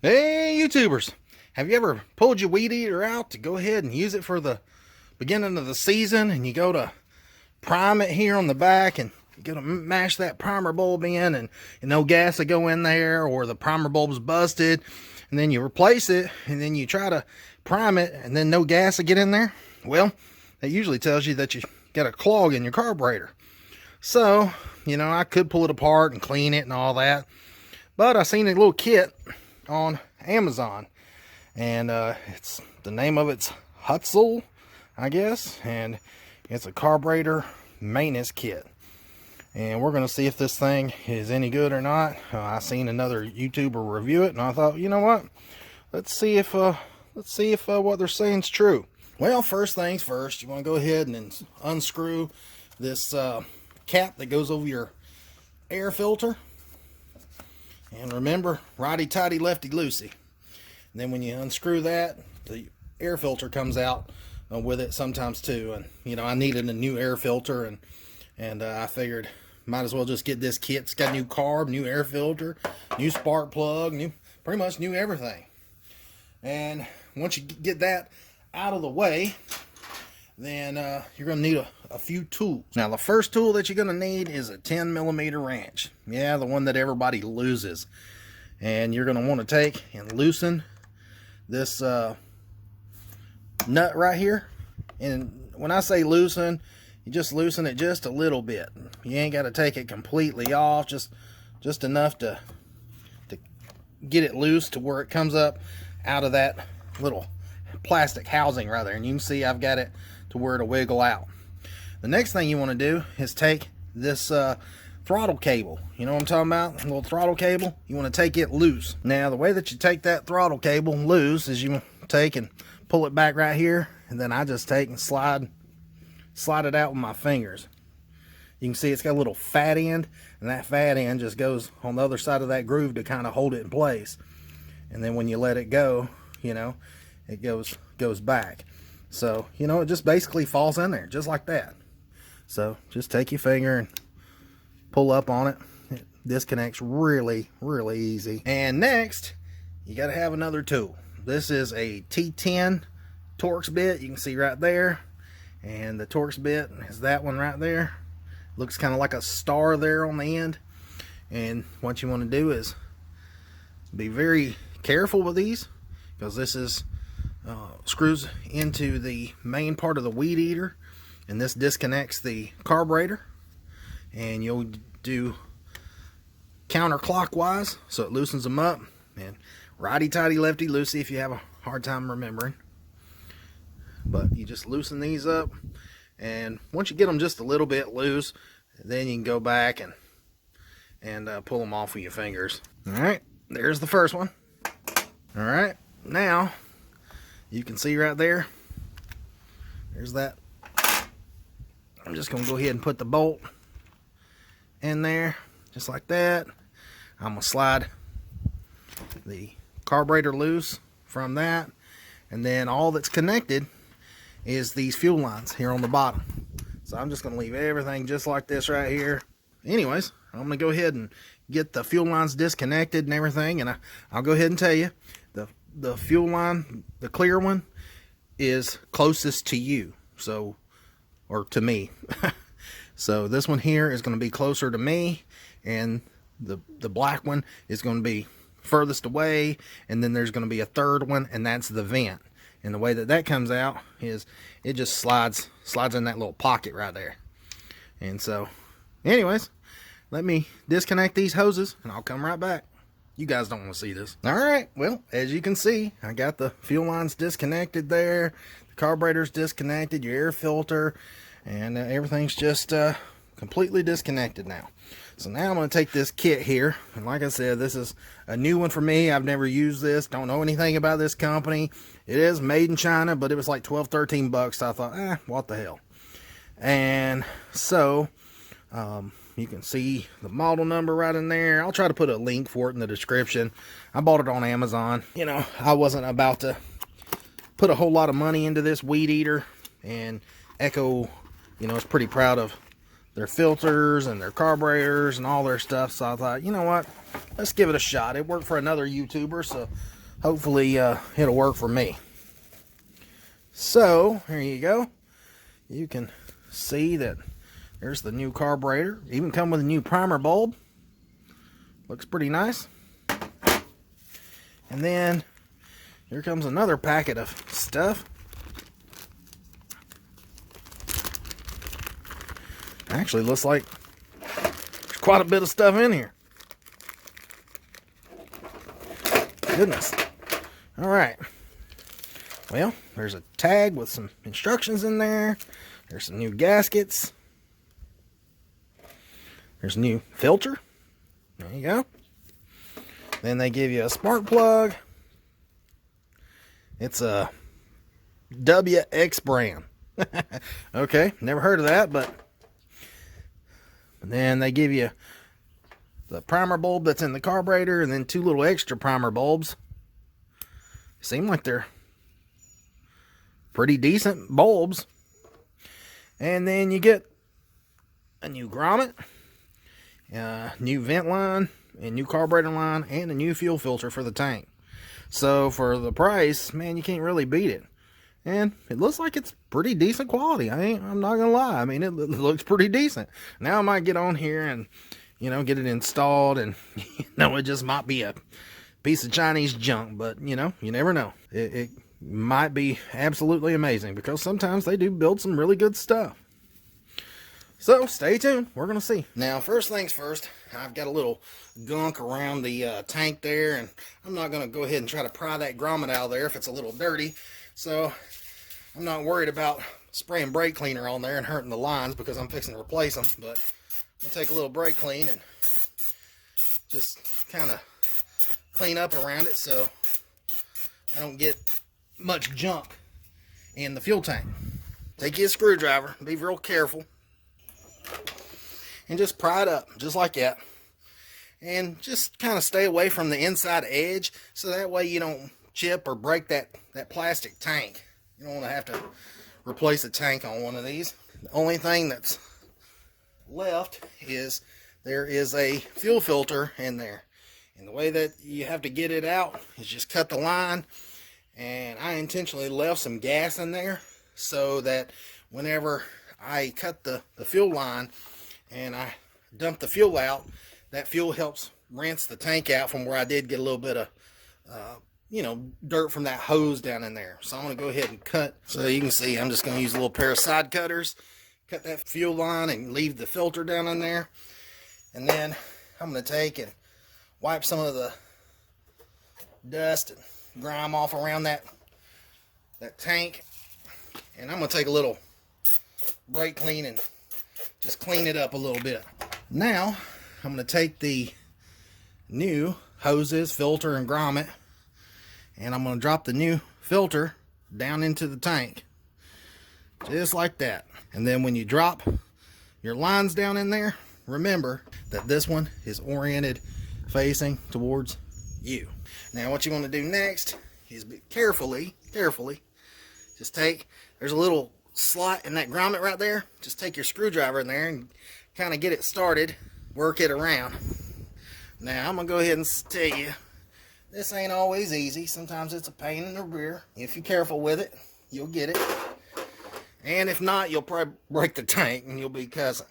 Hey YouTubers, have you ever pulled your weed eater out to go ahead and use it for the beginning of the season, and you go to prime it here on the back and you go to mash that primer bulb in, and no gas will go in there, or the primer bulb's busted, and then you replace it and then you try to prime it and then no gas will get in there? Well, that usually tells you that you got a clog in your carburetor. So, I could pull it apart and clean it and all that, but I seen a little kit on Amazon, and it's the name of it's HUZTL, I guess, and it's a carburetor maintenance kit, and we're gonna see if this thing is any good or not. I seen another YouTuber review it, and I thought, you know what, let's see if what they're saying is true. Well, first things first, you want to go ahead and unscrew this cap that goes over your air filter. And remember, righty-tighty, lefty-loosey. And then when you unscrew that, the air filter comes out with it sometimes too. And, I needed a new air filter, and I figured might as well just get this kit. It's got new carb, new air filter, new spark plug, pretty much new everything. And once you get that out of the way, then you're going to need a few tools. Now, the first tool that you're going to need is a 10mm wrench. Yeah, the one that everybody loses. And you're going to want to take and loosen this nut right here. And when I say loosen, you just loosen it just a little bit. You ain't got to take it completely off, just enough to get it loose to where it comes up out of that little plastic housing right there. And you can see I've got it to where it'll wiggle out. The next thing you want to do is take this throttle cable. You know what I'm talking about? A little throttle cable. You want to take it loose. Now, the way that you take that throttle cable loose is you take and pull it back right here, and then I just take and slide it out with my fingers. You can see it's got a little fat end, and that fat end just goes on the other side of that groove to kind of hold it in place. And then when you let it go, it goes back. So, it just basically falls in there, just like that. So, just take your finger and pull up on it. It disconnects really, really easy. And next, you got to have another tool. This is a T10 Torx bit. You can see right there. And the Torx bit is that one right there. Looks kind of like a star there on the end. And what you want to do is be very careful with these, because this is screws into the main part of the weed eater, and this disconnects the carburetor. And you'll do counterclockwise, so it loosens them up, and righty-tighty, lefty-loosey if you have a hard time remembering. But you just loosen these up, and once you get them just a little bit loose, then you can go back and pull them off with your fingers. Alright, there's the first one. Alright, now you can see right there, there's that. I'm just going to go ahead and put the bolt in there, just like that. I'm going to slide the carburetor loose from that, and then all that's connected is these fuel lines here on the bottom. So I'm just going to leave everything just like this right here. Anyways, I'm going to go ahead and get the fuel lines disconnected and everything, and I'll go ahead and tell you, the fuel line, the clear one, is closest to you, so, or to me. So this one here is going to be closer to me, and the black one is going to be furthest away, and then there's going to be a third one, and that's the vent. And the way that comes out is it just slides in that little pocket right there. And so, anyways, let me disconnect these hoses, and I'll come right back. You guys don't want to see this. Alright, well, as you can see, I got the fuel lines disconnected there. The carburetor's disconnected, your air filter, and everything's just completely disconnected now. So now I'm going to take this kit here, and like I said, this is a new one for me. I've never used this, don't know anything about this company. It is made in China, but it was like 12-13 bucks, so I thought, what the hell. And so, you can see the model number right in there. I'll try to put a link for it in the description. I bought it on Amazon. I wasn't about to put a whole lot of money into this weed eater, and Echo, is pretty proud of their filters and their carburetors and all their stuff. So I thought, you know what, let's give it a shot. It worked for another YouTuber, so hopefully it'll work for me. So here you go. You can see that there's the new carburetor. Even come with a new primer bulb. Looks pretty nice. And then here comes another packet of stuff. Actually looks like there's quite a bit of stuff in here. Goodness. Alright. Well, there's a tag with some instructions in there. There's some new gaskets. There's a new filter. There you go. Then they give you a spark plug. It's a WX brand. Okay, never heard of that, but then they give you the primer bulb that's in the carburetor and then 2 little extra primer bulbs. Seem like they're pretty decent bulbs. And then you get a new grommet, new vent line, a new carburetor line, and a new fuel filter for the tank. So for the price, man, you can't really beat it. And it looks like it's pretty decent quality. I'm not gonna lie. I mean, it looks pretty decent. Now I might get on here and, you know, get it installed, and you know, it just might be a piece of Chinese junk, but you know, you never know. It might be absolutely amazing, because sometimes they do build some really good stuff. So stay tuned, we're gonna see. Now, first things first, I've got a little gunk around the tank there, and I'm not gonna go ahead and try to pry that grommet out of there if it's a little dirty. So I'm not worried about spraying brake cleaner on there and hurting the lines, because I'm fixing to replace them. But I'm gonna take a little brake clean and just kind of clean up around it so I don't get much junk in the fuel tank. Take your screwdriver, be real careful, and just pry it up just like that. And just kind of stay away from the inside edge, so that way you don't chip or break that plastic tank. You don't want to have to replace a tank on one of these. The only thing that's left is there is a fuel filter in there, and the way that you have to get it out is just cut the line. And I intentionally left some gas in there so that whenever I cut the fuel line and I dump the fuel out, that fuel helps rinse the tank out from where I did get a little bit of you know, dirt from that hose down in there. So I'm going to go ahead and cut. So you can see I'm just going to use a little pair of side cutters, cut that fuel line and leave the filter down in there. And then I'm going to take and wipe some of the dust and grime off around that tank. And I'm going to take a little brake clean and just clean it up a little bit. Now I'm going to take the new hoses, filter, and grommet, and I'm going to drop the new filter down into the tank. Just like that. And then when you drop your lines down in there, remember that this one is oriented facing towards you. Now what you want to do next is carefully, just take, there's a little slot in that grommet right there. Just take your screwdriver in there and kind of get it started, work it around. Now I'm going to go ahead and tell you, this ain't always easy. Sometimes it's a pain in the rear. If you're careful with it, you'll get it. And if not, you'll probably break the tank and you'll be cussing.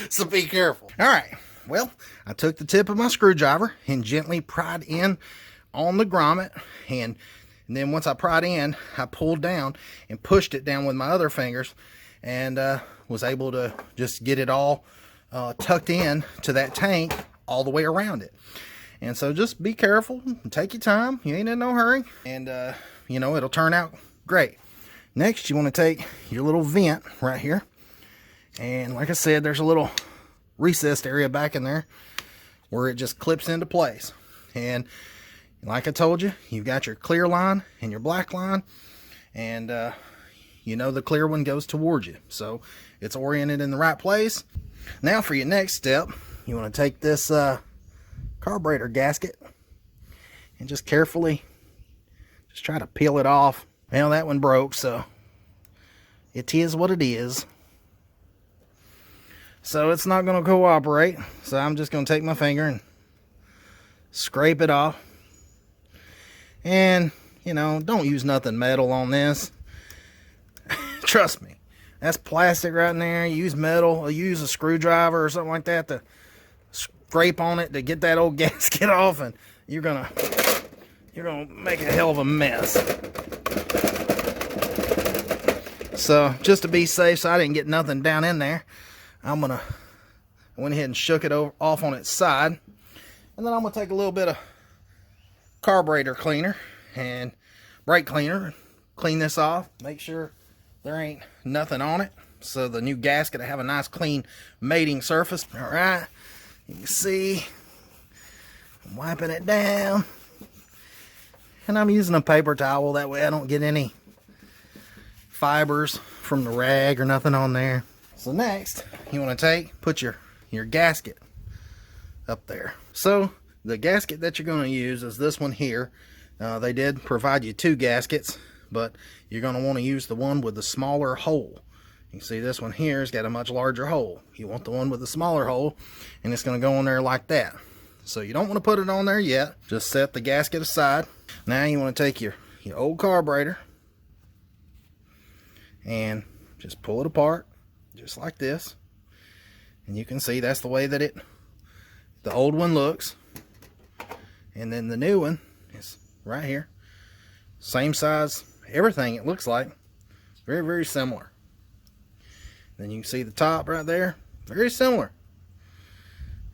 So be careful. Alright, well, I took the tip of my screwdriver and gently pried in on the grommet. And then once I pried in, I pulled down and pushed it down with my other fingers. And was able to just get it all tucked in to that tank all the way around it. And so just be careful and take your time. You ain't in no hurry. And, you know, it'll turn out great. Next, you want to take your little vent right here. And like I said, there's a little recessed area back in there where it just clips into place. And like I told you, you've got your clear line and your black line. And, you know, the clear one goes towards you. So it's oriented in the right place. Now for your next step, you want to take this carburetor gasket and just carefully just try to peel it off. Well, that one broke, so it is what it is. So it's not going to cooperate. So I'm just going to take my finger and scrape it off. And, you know, don't use nothing metal on this. Trust me, that's plastic right in there. Use metal, or use a screwdriver or something like that to scrape on it to get that old gasket off, and you're gonna make a hell of a mess. So just to be safe, so I didn't get nothing down in there, I went ahead and shook it off on its side, and then I'm gonna take a little bit of carburetor cleaner and brake cleaner, clean this off, make sure there ain't nothing on it, so the new gasket will have a nice clean mating surface. All right, you can see I'm wiping it down, and I'm using a paper towel, that way I don't get any fibers from the rag or nothing on there. So next, you want to put your gasket up there. So the gasket that you're going to use is this one here. They did provide you 2 gaskets, but you're going to want to use the one with the smaller hole. You can see this one here has got a much larger hole. You want the one with the smaller hole, and it's going to go on there like that. So you don't want to put it on there yet. Just set the gasket aside. Now you want to take your old carburetor and just pull it apart just like this. And you can see that's the way that the old one looks. And then the new one is right here. Same size, everything it looks like. Very, very similar. Then you can see the top right there. Very similar.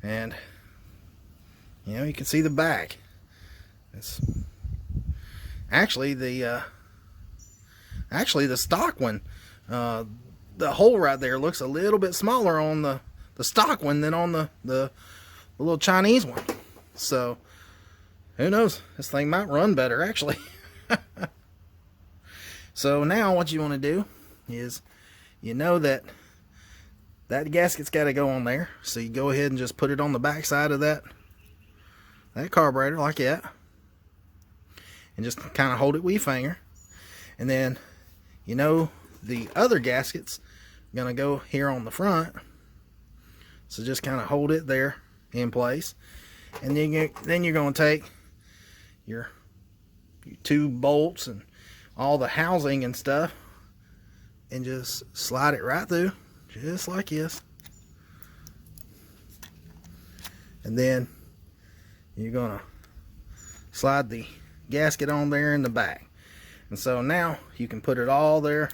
And, you know, you can see the back. It's actually the stock one. The hole right there looks a little bit smaller on the stock one than on the little Chinese one. So, who knows? This thing might run better, actually. So now what you want to do is, you know that gasket's got to go on there. So you go ahead and just put it on the back side of that carburetor like that. And just kind of hold it with your finger. And then, you know, the other gasket's going to go here on the front. So just kind of hold it there in place. And then you're going to take your 2 bolts and all the housing and stuff and just slide it right through, just like this. And then you're going to slide the gasket on there in the back. And so now you can put it all there,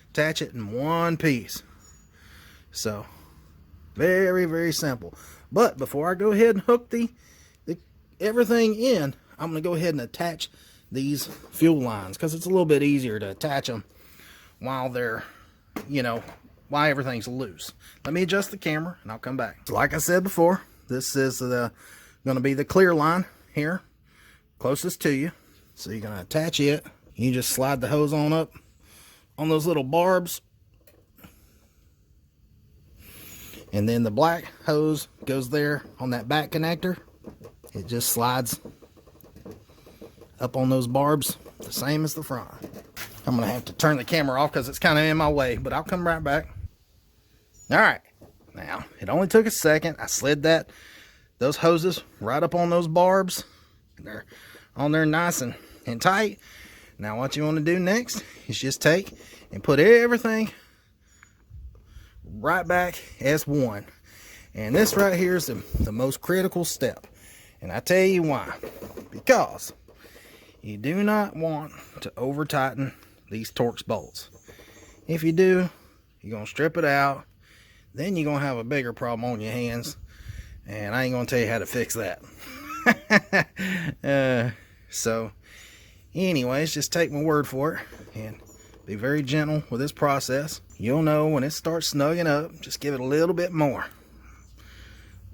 attach it in one piece. So very, very simple. But before I go ahead and hook everything in, I'm going to go ahead and attach these fuel lines, because it's a little bit easier to attach them while they're, you know, while everything's loose. Let me adjust the camera and I'll come back. So like I said before, this is going to be the clear line here, closest to you. So you're going to attach it. You just slide the hose on up on those little barbs. And then the black hose goes there on that back connector. It just slides up on those barbs, the same as the front. I'm going to have to turn the camera off because it's kind of in my way, but I'll come right back. Alright, now, it only took a second. I slid those hoses right up on those barbs. They're on there nice and tight. Now what you want to do next is just take and put everything right back as one. And this right here is the most critical step. And I tell you why. Because you do not want to over tighten these Torx bolts. If you do, you're going to strip it out. Then you're going to have a bigger problem on your hands. And I ain't going to tell you how to fix that. So, anyways, just take my word for it. And be very gentle with this process. You'll know when it starts snugging up, just give it a little bit more.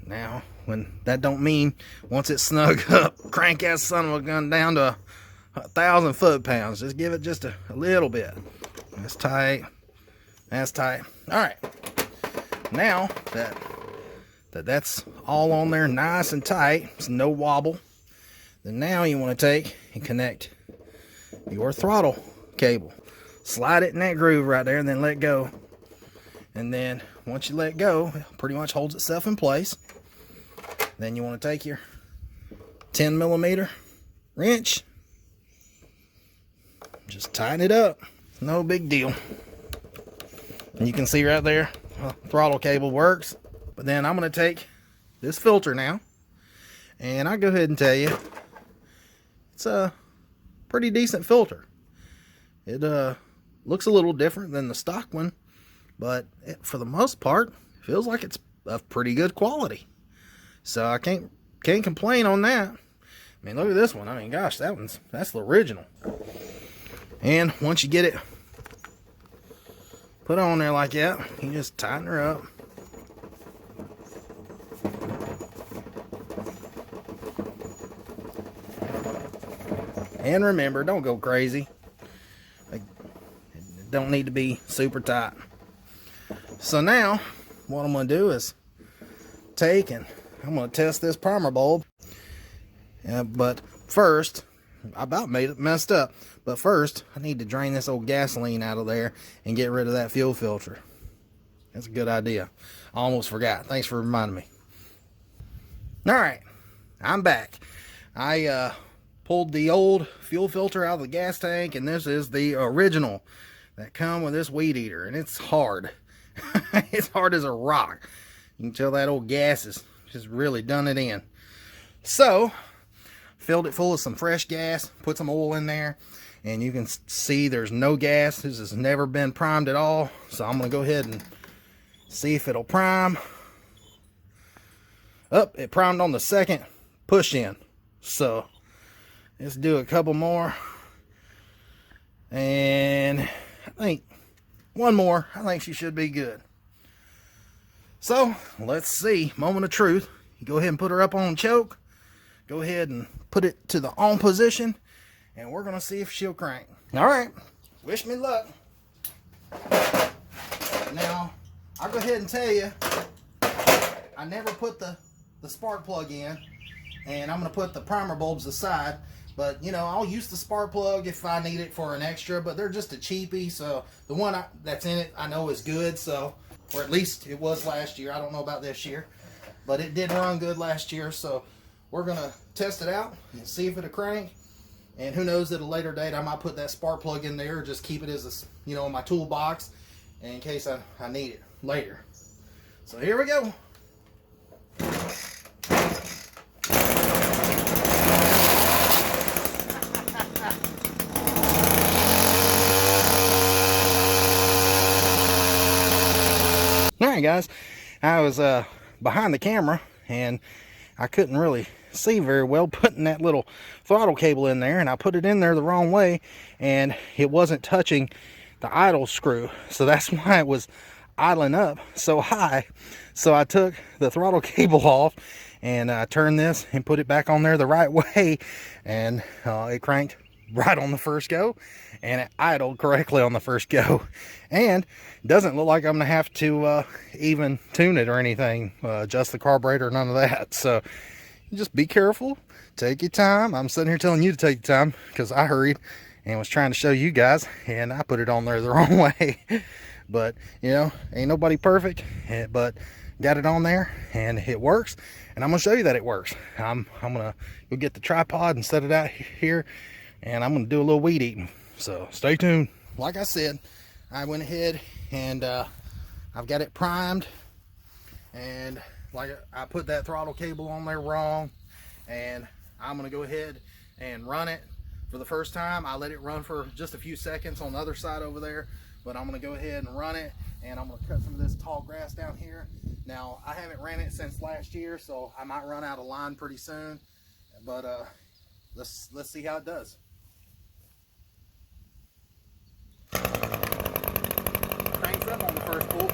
Now, when that don't mean once it's snug up, crank that son of a gun down to 1,000 foot-pounds. Just give it just a little bit. That's tight. That's tight. All right. Now that's all on there nice and tight, it's no wobble, then now you want to take and connect your throttle cable. Slide it in that groove right there and then let go. And then once you let go, it pretty much holds itself in place. Then you want to take your 10mm wrench. Just tighten it up. No big deal. And you can see right there, throttle cable works. But then I'm going to take this filter now, and I'll go ahead and tell you, it's a pretty decent filter. It looks a little different than the stock one, but for the most part, it feels like it's of pretty good quality. So I can't complain on that. I mean, look at this one. I mean, gosh, that's the original. And once you get it put on there like that, you just tighten her up. And remember, don't go crazy. It don't need to be super tight. So now, what I'm going to do is take and I'm going to test this primer bulb. But first, I about made it messed up. But first, I need to drain this old gasoline out of there and get rid of that fuel filter. That's a good idea. I almost forgot. Thanks for reminding me. Alright, I'm back. I pulled the old fuel filter out of the gas tank, and this is the original that come with this weed eater, and it's hard. It's hard as a rock. You can tell that old gas is just really done it in. So, filled it full of some fresh gas, put some oil in there, and you can see there's no gas. This has never been primed at all, so I'm going to go ahead and see if it'll prime. It primed on the second push in. So, let's do a couple more. And I think one more. I think she should be good. So, let's see. Moment of truth. You go ahead and put her up on choke. Go ahead and put it to the on position. And we're going to see if she'll crank. Alright. Wish me luck. Now, I'll go ahead and tell you, I never put the spark plug in. And I'm going to put the primer bulbs aside. But, you know, I'll use the spark plug if I need it for an extra. But they're just a cheapie. So, the one that's in it I know is good. So, or at least it was last year. I don't know about this year. But it did run good last year. So, we're going to test it out and see if it'll crank. And who knows, at a later date I might put that spark plug in there. Or just keep it as a, in my toolbox. In case I need it later. So, here we go. Alright guys, I was behind the camera and I couldn't really see very well putting that little throttle cable in there, and I put it in there the wrong way and it wasn't touching the idle screw, so that's why it was idling up so high. So I took the throttle cable off and I turned this and put it back on there the right way, and it cranked right on the first go, and it idled correctly on the first go, and it doesn't look like I'm gonna have to even tune it or anything, adjust the carburetor, none of that. So just be careful, take your time. I'm sitting here telling you to take your time because I hurried and was trying to show you guys, and I put it on there the wrong way. But ain't nobody perfect, but got it on there and it works, and I'm gonna show you that it works. I'm gonna go get the tripod and set it out here, and I'm going to do a little weed eating. So stay tuned. Like I said, I went ahead and I've got it primed, and like I put that throttle cable on there wrong, and I'm going to go ahead and run it for the first time. I let it run for just a few seconds on the other side over there, but I'm going to go ahead and run it, and I'm going to cut some of this tall grass down here. Now, I haven't ran it since last year, so I might run out of line pretty soon, but let's see how it does. Cranks up on the first pull.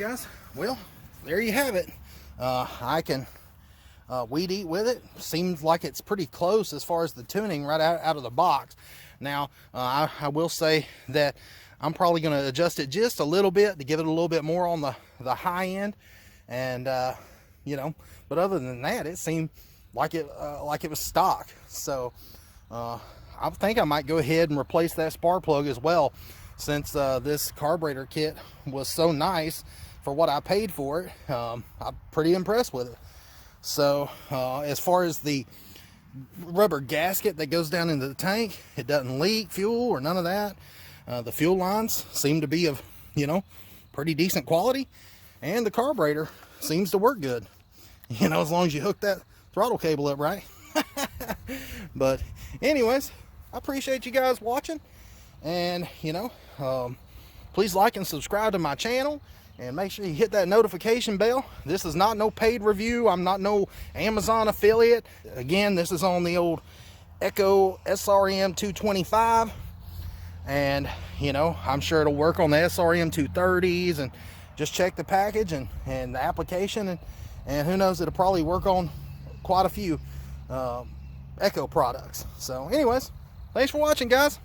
guys, well, there you have it. I can weed eat with it. Seems like it's pretty close as far as the tuning right out of the box. Now, I will say that I'm probably going to adjust it just a little bit to give it a little bit more on the high end. And, you know, but other than that, it seemed like it was stock. So, I think I might go ahead and replace that spark plug as well, since this carburetor kit was so nice for what I paid for it. I'm pretty impressed with it. So, as far as the rubber gasket that goes down into the tank, it doesn't leak fuel or none of that. The fuel lines seem to be of, you know, pretty decent quality, and the carburetor seems to work good, you know, as long as you hook that throttle cable up right. But anyways, I appreciate you guys watching, and you know, please like and subscribe to my channel, and make sure you hit that notification bell. This is not no paid review. I'm not no Amazon affiliate. Again, this is on the old Echo SRM 225, and you know, I'm sure it'll work on the SRM 230s, and just check the package and the application, and who knows, it'll probably work on quite a few Echo products. So anyways, thanks for watching, guys.